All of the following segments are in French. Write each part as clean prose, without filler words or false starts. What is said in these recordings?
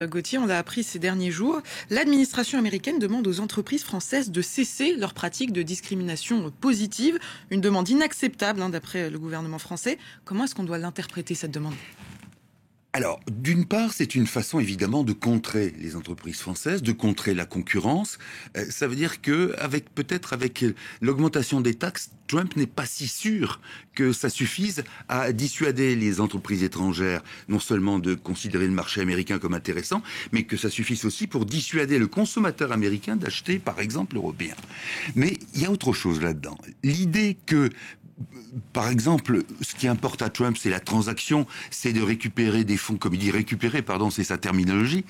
Gauthier, on l'a appris ces derniers jours, l'administration américaine demande aux entreprises françaises de cesser leurs pratiques de discrimination positive, une demande inacceptable d'après le gouvernement français. Comment est-ce qu'on doit l'interpréter cette demande? Alors, d'une part, c'est une façon évidemment de contrer les entreprises françaises, de contrer la concurrence. Ça veut dire que, peut-être avec l'augmentation des taxes, Trump n'est pas si sûr que ça suffise à dissuader les entreprises étrangères, non seulement de considérer le marché américain comme intéressant, mais que ça suffise aussi pour dissuader le consommateur américain d'acheter, par exemple, européen. Mais il y a autre chose là-dedans. L'idée que par exemple, ce qui importe à Trump, c'est la transaction, c'est de récupérer des fonds, comme il dit récupérer, pardon, c'est sa terminologie.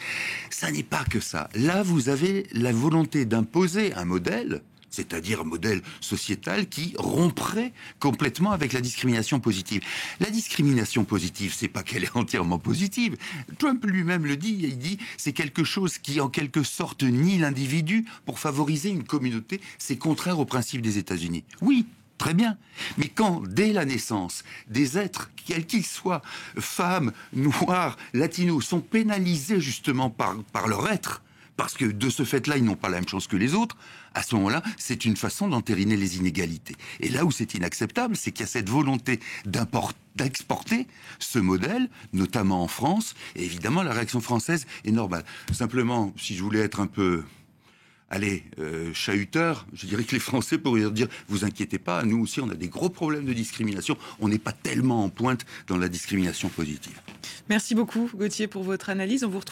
Ça n'est pas que ça. Là, vous avez la volonté d'imposer un modèle, c'est-à-dire un modèle sociétal qui romprait complètement avec la discrimination positive. La discrimination positive, c'est pas qu'elle est entièrement positive. Trump lui-même le dit, il dit c'est quelque chose qui en quelque sorte nie l'individu pour favoriser une communauté. C'est contraire aux principes des États-Unis. Oui. Très bien. Mais quand, dès la naissance, des êtres, quels qu'ils soient, femmes, noirs, latinos, sont pénalisés justement par leur être, parce que de ce fait-là, ils n'ont pas la même chance que les autres, à ce moment-là, c'est une façon d'entériner les inégalités. Et là où c'est inacceptable, c'est qu'il y a cette volonté d'exporter ce modèle, notamment en France, et évidemment, la réaction française est normale. Simplement, si je voulais être un peu chahuteur, je dirais que les Français pourraient leur dire « Vous inquiétez pas, nous aussi on a des gros problèmes de discrimination, on n'est pas tellement en pointe dans la discrimination positive. » Merci beaucoup Gauthier pour votre analyse. On vous retrouve